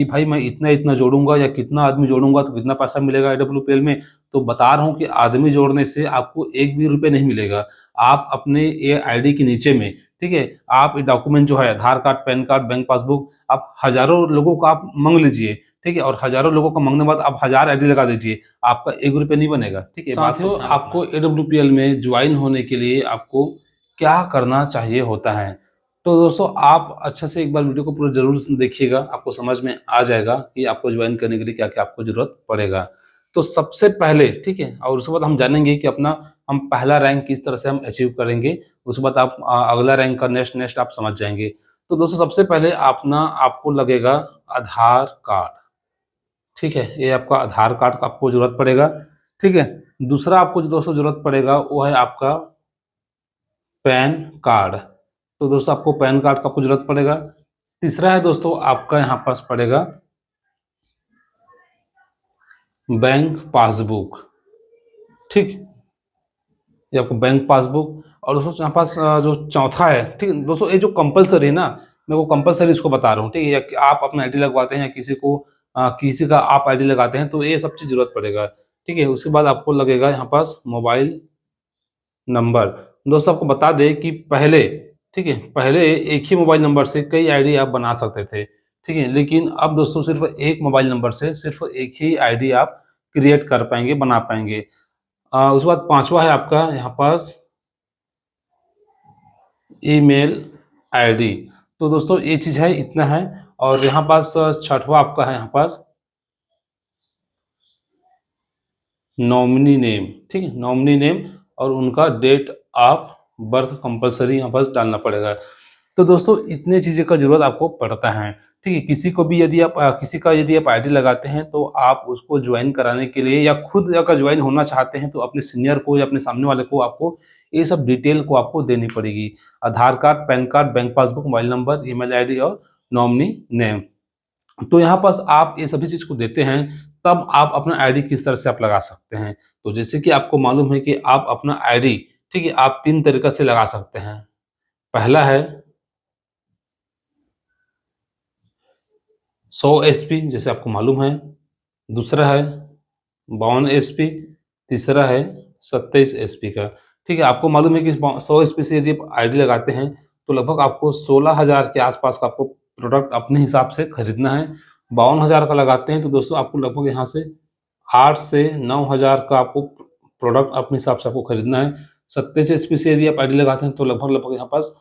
कि भाई मैं इतना इतना जोड़ूंगा या कितना आदमी जोड़ूंगा तो कितना पैसा मिलेगा AWPL में। तो बता रहा हूँ कि आदमी जोड़ने से आपको एक भी रुपये नहीं मिलेगा। आप अपने ये आईडी के नीचे में, ठीक है, आप डॉक्यूमेंट जो है Aadhaar card, PAN card, bank passbook, आप हजारों लोगों का आप मांग लीजिए, ठीक है, और हजारों लोगों का मांगने के बाद आप 1000 आईडी लगा दीजिए, आपका एक रुपये नहीं बनेगा, ठीक है। साथियों, आपको AWPL में ज्वाइन होने के लिए आपको क्या करना चाहिए होता है। तो दोस्तों, आप अच्छे से एक बार वीडियो को पूरा ज़रूर देखिएगा, आपको समझ में आ जाएगा कि आपको ज्वाइन करने के लिए क्या-क्या आपको ज़रूरत पड़ेगा। तो सबसे पहले, ठीक है, और उसके बाद हम जानेंगे कि अपना हम पहला रैंक किस तरह से हम अचीव करेंगे, उसके बाद आप अगला रैंक का नेक्स्ट आप समझ जाएँगे। तो दोस्तों, सबसे पहले आपको लगेगा आधार कार्ड, ठीक है, ये आपका आधार कार्ड का आपको ज़रूरत पड़ेगा, ठीक है। दूसरा आपको जो दोस्तों ज़रूरत पड़ेगा वो है आपका पैन कार्ड। तो दोस्तों, आपको पैन कार्ड का आपको ज़रूरत पड़ेगा। तीसरा है दोस्तों आपका यहाँ पास पड़ेगा बैंक पासबुक, ठीक? ये आपको बैंक पासबुक। और दोस्तों यहाँ पास जो चौथा है, ठीक है? दोस्तों, ये जो कंपल्सरी है ना, मैं वो कंपल्सरी इसको बता रहा हूँ, ठीक है? या कि आप अपना आईडी लगवाते हैं या किसी का आप आईडी लगाते हैं तो ये सब चीज़ ज़रूरत पड़ेगा, ठीक है? उसके बाद आपको लगेगा यहाँ पास मोबाइल नंबर। दोस्तों, आपको बता दें कि पहले, ठीक है, पहले एक ही मोबाइल नंबर से कई आईडी आप बना सकते थे, ठीक है? लेकिन अब दोस्तों सिर्फ़ एक मोबाइल नंबर से सिर्फ़ एक ही आईडी आप क्रिएट कर पाएँगे, बना पाएँगे। उसके बाद पाँचवा है आपका यहाँ पास ईमेल आईडी। तो दोस्तों, ये चीज़ है, इतना है। और यहाँ पास छठवा आपका है यहाँ पास नॉमिनी नेम, ठीक है? नॉमिनी नेम और उनका डेट ऑफ बर्थ कंपल्सरी यहाँ पर डालना पड़ेगा। तो दोस्तों, इतने चीज़ें का ज़रूरत आपको पड़ता है, ठीक है? किसी का यदि आप आईडी लगाते हैं तो आप उसको ज्वाइन कराने के लिए या खुद अगर ज्वाइन होना चाहते हैं तो अपने सीनियर को या अपने सामने वाले को आपको ये सब डिटेल को आपको देनी पड़ेगी। Aadhaar card, PAN card, bank passbook, mobile number, email ID और नॉमिनी नेम। तो यहाँ पास आप ये सभी चीज़ को देते हैं, तब आप अपना आईडी किस तरह से आप लगा सकते हैं। तो जैसे कि आपको मालूम है कि आप अपना आईडी, ठीक है, आप 3 तरीक़ा से लगा सकते हैं। पहला है 100 एसपी, जैसे आपको मालूम है। दूसरा है 52 एसपी, तीसरा है 27 एसपी का, ठीक है। आपको मालूम है कि 100 एसपी से यदि आप आईडी लगाते हैं तो लगभग आपको 16,000 के आसपास का आपको प्रोडक्ट अपने हिसाब से खरीदना है। 52,000 का लगाते हैं तो दोस्तों आपको लगभग यहाँ से 8 से 9,000 का आपको प्रोडक्ट अपने हिसाब से आपको खरीदना है। 27 एसपी से यदि आप आईडी लगाते हैं तो लगभग यहाँ पास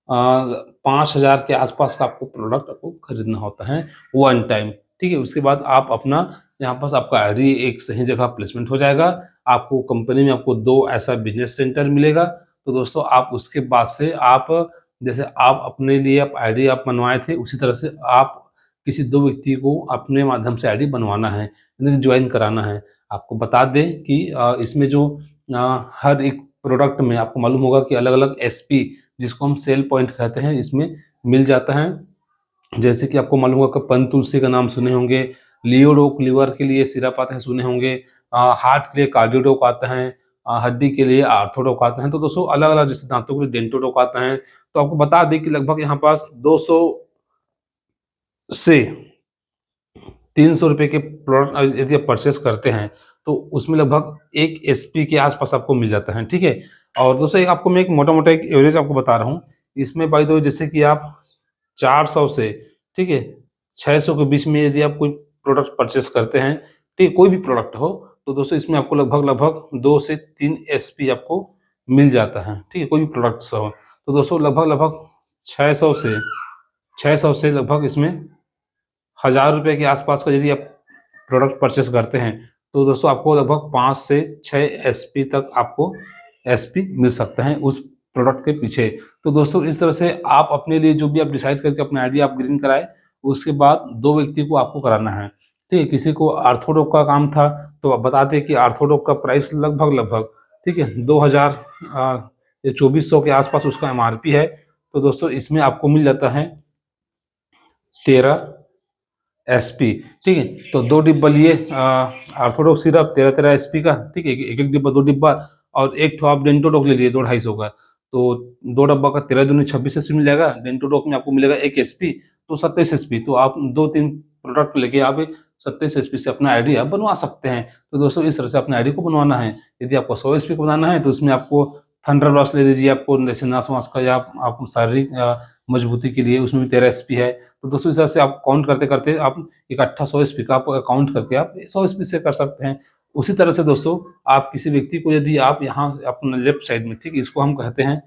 5,000 के आसपास का आपको प्रोडक्ट आपको खरीदना होता है वन टाइम, ठीक है। उसके बाद आप अपना यहाँ पास आपका आईडी एक सही जगह प्लेसमेंट हो जाएगा। आपको कंपनी में आपको 2 ऐसा बिज़नेस सेंटर मिलेगा। तो दोस्तों, आप उसके बाद से आप जैसे आप अपने लिए आप आईडी आप बनवाए थे, उसी तरह से आप किसी 2 व्यक्ति को अपने माध्यम से आईडी बनवाना है, यानी जॉइन कराना है। आपको बता दें कि इसमें जो हर एक प्रोडक्ट में आपको मालूम होगा कि अलग-अलग एसपी, जिसको हम सेल पॉइंट कहते हैं, इसमें मिल जाता है। जैसे कि आपको मालूम होगा कि पन तुलसी का नाम सुने होंगे, लियोडोक लीवर के लिए सिरप आते हैं, सुने होंगे, हार्ट के लिए कार्डियोडोक आता है, हड्डी के लिए आर्थोडोक आता है। तो दोस्तों, अलग-अलग, जैसे दांतों के लिए डेंटोडोक आता है। तो आपको बता दें कि लगभग यहाँ पास 200 से 300 रुपए के प्रोडक्ट यदि आप परचेस करते हैं तो उसमें लगभग 1 एसपी के आसपास आपको मिल जाता है, ठीक है। और दोस्तों, एक आपको मैं एक मोटा-मोटा एक एवरेज आपको बता रहा हूँ। इसमें बाय द वे, जैसे कि आप 400 से, ठीक है, 600 के बीच में यदि आप कोई प्रोडक्ट परचेस करते हैं, ठीक है, कोई भी प्रोडक्ट हो, तो दोस्तों इसमें आपको लगभग 2 से 3 एसपी आपको मिल जाता है, ठीक है, कोई भी प्रोडक्ट्स हो। तो दोस्तों, लगभग 600 से 600 से लगभग इसमें 1000 रुपए के आसपास का यदि आप प्रोडक्ट परचेस करते हैं, तो दोस्तों आपको लगभग 5 से 6 एसपी तक आपको एसपी मिल सकता है उस प्रोडक्ट के पीछे। तो दोस्तों, इस तरह से आप अपने लिए जो भी आप डिसाइड करके अपना आईडी आप ग्रीन कराएँ, उसके बाद 2 व्यक्ति को आपको कराना है, ठीक है। किसी को आर्थोडोक का काम था, तो आप बता दें कि आर्थोडोक का प्राइस लगभग, ठीक है, 2000 या 2400 के आसपास उसका एमआरपी है। तो दोस्तों, इसमें आपको मिल जाता है 13 एसपी, ठीक है। तो 2 डिब्बा लिए ऑर्थोडॉक्स सिरप 13-13 एसपी का, ठीक है, एक-एक डिब्बा, 2 डिब्बा, और एक ठो आप डेंटोडॉक ले लिए 2-250 का। तो 2 डब्बा का 13 दूनी 26 एसपी मिल जाएगा। डेंटोडॉक में आपको मिलेगा 1 एसपी, तो 27 एसपी। तो आप 2-3 प्रोडक्ट लेके आप 27 एचपी से अपना आईडी आप बनवा सकते हैं। तो दोस्तों इस तरह से अपने आईडी को बनवाना है। यदि आपको 100 एचपी का बनाना है तो उसमें आपको थंडर ब्लास्ट ले लीजिए, आपको जैसे नस-वस का या आप शारीरिक मजबूती के लिए उसमें भी 13 एचपी है। तो दोस्तों इस तरह से आप काउंट करते-करते आप इकट्ठा 100 एचपी का आप काउंट करके आप 100 एचपी से कर सकते हैं। उसी तरह से दोस्तों आप किसी व्यक्ति को यदि आप यहाँ अपना लेफ्ट साइड में, ठीक है, इसको हम कहते हैं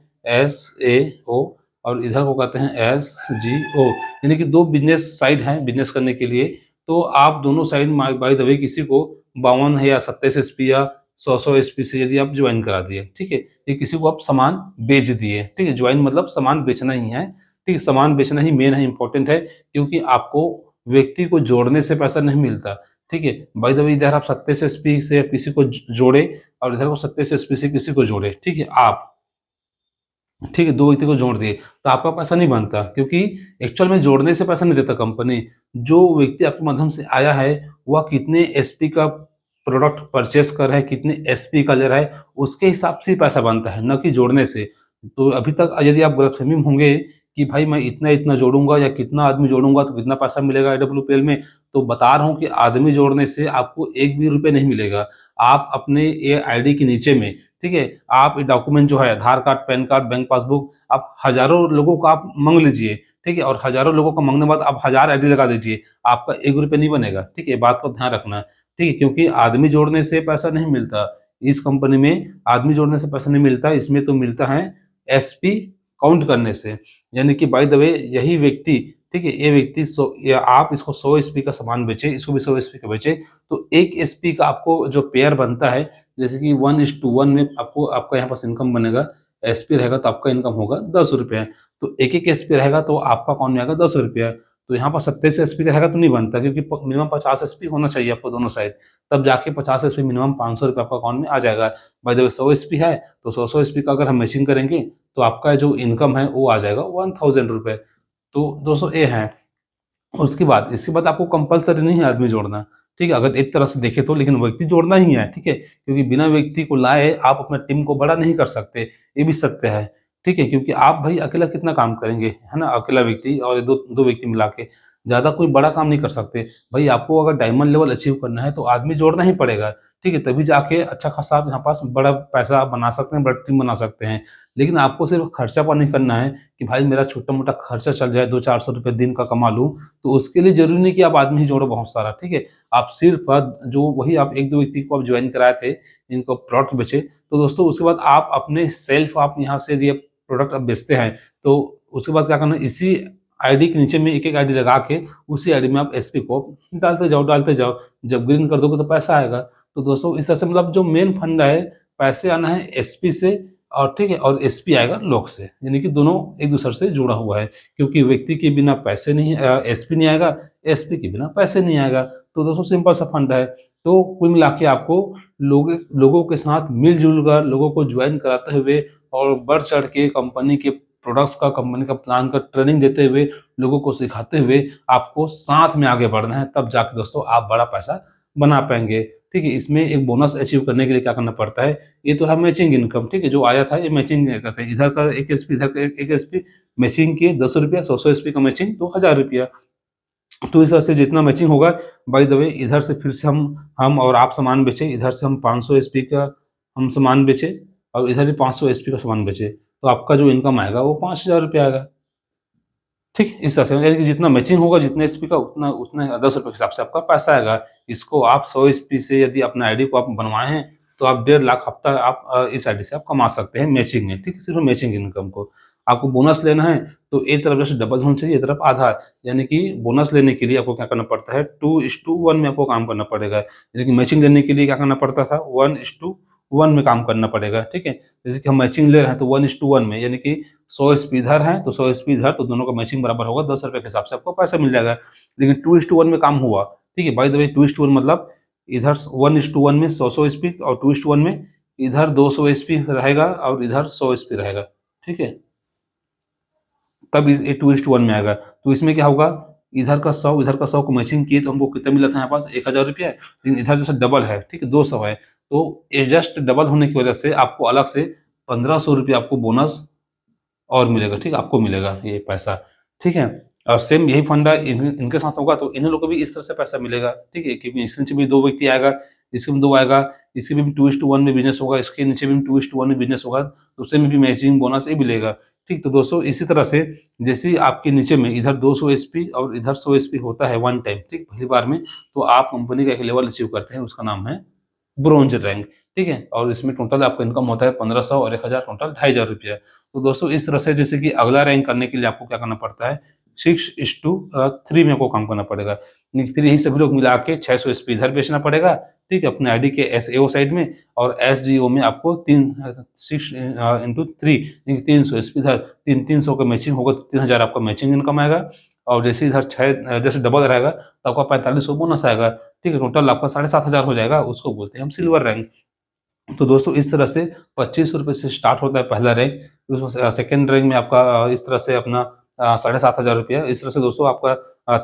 SAO और इधर को कहते हैं SGO, यानी कि 2 बिज़नेस साइड हैं बिज़नेस करने के लिए। तो आप दोनों साइड बाय द वे किसी को 52 है या 27 एचपी या 100 एचपी से यदि आप ज्वाइन करा दिए, ठीक है, ये किसी को आप सामान बेच दिए, ठीक है, ज्वाइन मतलब सामान बेचना ही है, ठीक है, सामान बेचना ही मेन है, इंपॉर्टेंट है, क्योंकि आपको व्यक्ति को जोड़ने से पैसा नहीं मिलता, ठीक है। बाय द वे इधर आप 27 एचपी से किसी को जोड़े और इधर को 27 एचपी से किसी को जोड़े, ठीक है, आप, ठीक है, 2 व्यक्ति को जोड़ दिए, तो आपका पैसा नहीं बनता, क्योंकि एक्चुअल में जोड़ने से पैसा नहीं देता कंपनी। जो व्यक्ति आपके माध्यम से आया है, वह कितने एसपी का प्रोडक्ट परचेज़ कर रहा है, कितने एसपी का ले रहा है, उसके हिसाब से ही पैसा बनता है, ना कि जोड़ने से। तो अभी तक यदि आप गलतफ़हमी में होंगे कि भाई मैं इतना-इतना जोड़ूँगा या कितना आदमी जोड़ूँगा तो कितना पैसा मिलेगा एडब्ल्यूपीएल में, तो बता रहा हूँ कि आदमी जोड़ने से आपको एक भी रुपए नहीं मिलेगा। आप अपने ये आईडी के नीचे में, ठीक है, आप ये डॉक्यूमेंट जो है Aadhaar card, PAN card, bank passbook, आप हज़ारों लोगों का आप माँग लीजिए, ठीक है? और हज़ारों लोगों को माँगने के बाद आप 1000 आईडी लगा दीजिए, आपका ₹1 नहीं बनेगा, ठीक है? ये बात का ध्यान रखना, ठीक है? क्योंकि आदमी जोड़ने से पैसा नहीं मिलता। इस कंपनी में आदमी जोड़ने से पैसा नहीं मिलता, इसमें तो मिलता है एसपी काउंट करने से। यानी कि बाय द वे यही व्यक्ति, ठीक है? ये व्यक्ति 100 या आप इसको 100 एसपी का सामान बेचें, इसको भी 100 एसपी का बेचें, तो 1 एसपी का आपको जो पेयर बनता है, जैसे कि 1:1 में आपको आपका यहाँ पास इनकम बनेगा, एसपी रहेगा तो आपका इनकम होगा ₹10। तो एक-एक एसपी रहेगा तो आपका अकाउंट में आएगा ₹10। तो यहाँ पर 27 एसपी का रहेगा तो नहीं बनता, क्योंकि मिनिमम 50 एसपी होना चाहिए आपको दोनों साइड, तब जाके 50 एसपी मिनिमम ₹500 आपका अकाउंट में आ जाएगा। बाय द वे 100 एसपी है तो 100-100 एसपी का अगर हम मैचिंग करेंगे तो आपका जो इनकम है वो आ जाएगा ₹1000। तो दोस्तों ये है। उसके बाद इसके बाद आपको कंपल्सरी नहीं है आदमी जोड़ना, ठीक है? अगर एक तरह से देखें तो, लेकिन व्यक्ति जोड़ना ही है, ठीक है? क्योंकि बिना व्यक्ति को लाए आप अपना टीम को बड़ा नहीं कर सकते, ये भी सत्य है, ठीक है? क्योंकि आप भाई अकेला कितना काम करेंगे, है ना? अकेला व्यक्ति और 2 व्यक्ति मिला के, ज़्यादा कोई बड़ा काम नहीं कर सकते। भाई आपको अगर डायमंड लेवल अचीव करना है तो आदमी जोड़ना ही पड़ेगा, ठीक है? तभी जाके अच्छा खासा आप यहाँ पास बड़ा पैसा आप बना सकते हैं, बड़ा टीम बना सकते हैं। लेकिन आपको सिर्फ़ खर्चा पानी करना है कि भाई मेरा छोटा-मोटा खर्चा चल जाए, 200-400 दिन का कमा लूँ, तो उसके लिए ज़रूरी नहीं कि आप आदमी ही जोड़ो बहुत सारा, ठीक है? आप सिर्फ़ जो वही आप 1-2 व्यक्ति को आप जॉइन कराए थे, इनको प्रोडक्ट बेचे, तो दोस्तों उसके बाद आप अपने सेल्फ आप यहाँ से यदि आप प्रोडक्ट आप बेचते हैं, तो उसके बाद क्या करना है, इसी आईडी के नीचे में एक-एक आईडी लगा के, उसी आईडी में आप एसपी को डालते जाओ, डालते जाओ। जब ग्रीन कर दोगे तो पैसा आएगा। तो दोस्तों इस तरह से मतलब जो मेन फंडा है, पैसे आना है एसपी से और ठीक है, और एसपी आएगा लोग से, यानी कि दोनों एक-दूसरे से जुड़ा हुआ है। क्योंकि व्यक्ति के बिना पैसे नहीं एसपी नहीं आएगा, एसपी के बिना पैसे नहीं आएगा। तो दोस्तों सिंपल सा फंडा है। तो कुल मिला के आपको लोगों के साथ मिल-जुल कर, लोगों को जॉइन कराते हुए और बढ़-चढ़ के कंपनी के प्रोडक्ट्स का, कंपनी का प्लान का ट्रेनिंग देते हुए, लोगों को सिखाते हुए आपको साथ में आगे बढ़ना है, तब जाके दोस्तों आप बड़ा पैसा बना पाएँगे। ठीक है? इसमें एक बोनस अचीव करने के लिए क्या करना पड़ता है, ये तो है मैचिंग इनकम, ठीक है? जो आया था ये मैचिंग करते हैं, इधर का 1 एसपी, इधर का 1 एसपी मैचिंग किए ₹10, 100-100 एसपी का मैचिंग तो ₹1000। तो इस तरह से जितना मैचिंग होगा, बाय द वे इधर से फिर से हम और आप सामान बेचे, इधर से हम 500 एसपी का हम सामान बेचे और इधर भी 500 एसपी का सामान बेचे, तो आपका जो इनकम आएगा वो ₹5000 आएगा। ठीक, इस तरह से यानी कि जितना मैचिंग होगा, जितने एसपी का उतना उतने ₹10 के हिसाब से आपका पैसा आएगा। इसको आप 100 एसपी से यदि अपना आईडी को आप बनवाए हैं, तो आप 1.5 लाख हफ्ता आप इस आईडी से आप कमा सकते हैं मैचिंग में, ठीक है? सिर्फ़ मैचिंग इनकम को। आपको बोनस लेना है, तो एक तरफ जैसे डबल होना चाहिए, एक तरफ आधा। यानी कि बोनस लेने के लिए आपको क्या करना पड़ता है, 2:1 में आपको काम करना पड़ेगा। यानी कि मैचिंग लेने के लिए क्या करना पड़ता था, 1:1 में काम करना पड़ेगा, ठीक है? जैसे कि हम मैचिंग ले रहे हैं तो 1:1 में, यानी कि 100 एसपी इधर है तो 100 एसपी इधर, तो दोनों का मैचिंग बराबर होगा, ₹10 के हिसाब से आपको पैसा मिल जाएगा। लेकिन 2:1 में काम हुआ, ठीक है? बाय द वे 2:1 मतलब इधर 1:1 में 100-100 एसपी और 2:1 में इधर 200 एसपी रहेगा और इधर 100 एसपी रहेगा, ठीक है? तब ये 2:1 में आएगा। तो इसमें क्या होगा, इधर का 100 को मैचिंग किए तो हमको कितना मिला था यहाँ पास ₹1000, लेकिन इधर जैसे डबल है, ठीक है? 200 है, तो ये जस्ट डबल होने की वजह से आपको अलग से ₹1500 आपको बोनस और मिलेगा, ठीक है? आपको मिलेगा ये पैसा, ठीक है? और सेम यही फंडा इनके साथ होगा तो इन लोगों को भी इस तरह से पैसा मिलेगा, ठीक है? क्योंकि इसके नीचे भी 2 व्यक्ति आएगा, इसके में 2 आएगा, इसके में भी 2:1 में बिज़नेस होगा, इसके नीचे भी 2:1 में बिज़नेस होगा, तो उससे में भी मैचिंग बोनस ही मिलेगा, ठीक? तो दोस्तों इसी तरह से जैसे ही आपके नीचे में इधर 200 एसपी और इधर 100 एसपी होता है वन टाइम, ठीक? पहली बार में, तो आप कंपनी का एक लेवल अचीव करते हैं, उसका नाम है ब्रोंज रैंक, ठीक है? और इसमें टोटल आपका इनकम होता है 1500 और 1000 टोटल ₹2500। तो दोस्तों इस तरह से जैसे कि अगला रैंक करने के लिए आपको क्या करना पड़ता है 6:3 में आपको काम करना पड़ेगा। नहीं फिर यही सभी लोग मिला के 600 एसपी इधर बेचना पड़ेगा, ठीक है? अपने आईडी के एसएओ साइड में और एसजीओ में आपको 6 इंटू 3 यानी 300 एसपी इधर 300 का मैचिंग होगा तो 3000 आपका मैचिंग इनकम आएगा और जैसे इधर 6 जैसे डबल रहेगा तो आपका 4500 बोनस आएगा, ठीक है? टोटल आपका 7500 हो जाएगा, उसको बोलते हैं हम सिल्वर रैंक। तो दोस्तों इस तरह से ₹25 से स्टार्ट होता है पहला रैंक, उसमें से सेकंड रैंक में आपका इस तरह से अपना ₹7500 इस तरह से दोस्तों आपका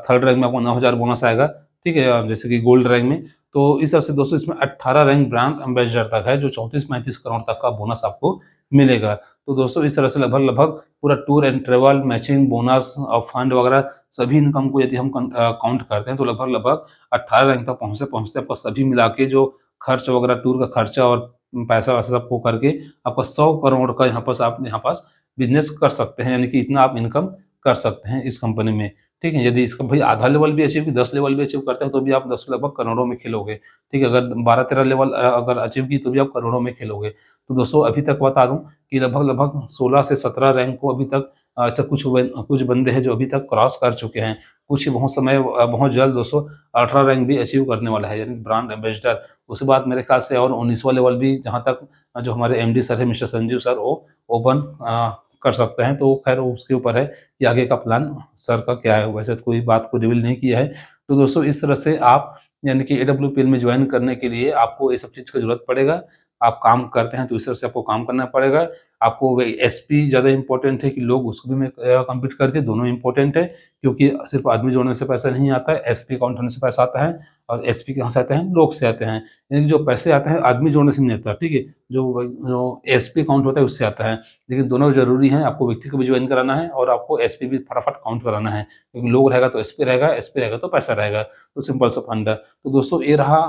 थर्ड रैंक में आपको 9000 बोनस आएगा, ठीक है? जैसे कि गोल्ड रैंक में। तो इस तरह से दोस्तों इसमें 18 रैंक ब्रांड एम्बेसडर तक है, जो 34-35 करोड़ तक का बोनस आपको मिलेगा। तो दोस्तों इस तरह से लगभग-लगभग पूरा tour and travel, matching, bonus और फंड वगैरह सभी इनकम को यदि हम काउंट करते हैं तो लगभग-लगभग 18 रैंक तक पहुँचते-पहुँचते आपका सभी मिला के जो खर्च वगैरह टूर का खर्चा और पैसा-वैसा सब को करके आपका 100 करोड़ का यहाँ पास आप यहाँ पास बिज़नेस कर सकते हैं, यानी कि इतना आप इनकम कर सकते हैं इस कंपनी में, ठीक है? यदि इसका भाई आधा लेवल भी अचीव 10 लेवल भी अचीव करते हैं तो भी आप 10 लगभग करोड़ों में खेलोगे, ठीक है? अगर 12-13 लेवल अगर अचीव की तो भी आप करोड़ों में खेलोगे। तो दोस्तों अभी तक बता दूँ कि लगभग-लगभग 16 से 17 रैंक को अभी तक अच्छा कुछ बंदे हैं जो अभी तक क्रॉस कर चुके हैं। कुछ बहुत जल्द दोस्तों 18 रैंक भी अचीव करने वाला है, यानी ब्रांड एम्बेसडर। उसके बाद मेरे ख्याल से और 19वाँ लेवल भी जहाँ तक जो हमारे एमडी सर हैं मिस्टर संजीव सर वो ओपन कर सकते हैं। तो खैर उसके ऊपर है कि आगे का प्लान सर का क्या है, वैसे तो कोई बात को रिवील नहीं किया है। तो दोस्तों इस तरह से आप यानी कि एडब्ल्यूपीएल में जॉइन करने के लिए आपको ये सब चीज़ का ज़रूरत पड़ेगा। आप काम करते हैं तो इस तरह से आपको काम करना पड़ेगा। आपको वही एसपी ज़्यादा इम्पोर्टेंट है कि लोग उसको भी में कम्पीट करके दोनों इम्पोर्टेंट है, क्योंकि सिर्फ़ आदमी जोड़ने से पैसा नहीं आता है, एसपी काउंट होने से पैसा आता है और एसपी कहाँ से आते हैं? लोग से आते हैं। यानी कि जो पैसे आते हैं आदमी जोड़ने से नहीं आता, ठीक है? जो एसपी काउंट होता है उससे आता है। लेकिन दोनों ज़रूरी हैं, आपको व्यक्ति को भी जॉइन कराना है और आपको एसपी भी फटाफट काउंट कराना है, क्योंकि लोग रहेगा तो एसपी रहेगा तो पैसा रहेगा। तो सिंपल सा फंडा। तो दोस्तों ये रहा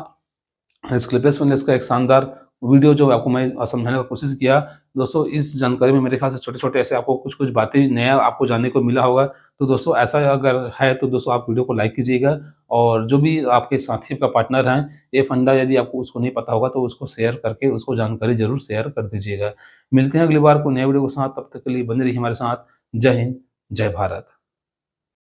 स्लीपलेस फ़िटनेस का एक शानदार वीडियो जो आपको मैं समझाने का कोशिश किया। दोस्तों इस जानकारी में मेरे ख़्याल से छोटे-छोटे ऐसे आपको कुछ-कुछ बातें नया आपको जानने को मिला होगा। तो दोस्तों ऐसा अगर है तो दोस्तों आप वीडियो को लाइक कीजिएगा और जो भी आपके साथी का पार्टनर हैं, ये फंडा यदि आपको उसको नहीं पता होगा तो उसको शेयर करके उसको जानकारी ज़रूर शेयर कर दीजिएगा। मिलते हैं अगली बार कोई नए वीडियो के साथ, तब तक के लिए बने रहिए हमारे साथ। जय हिंद, जय भारत।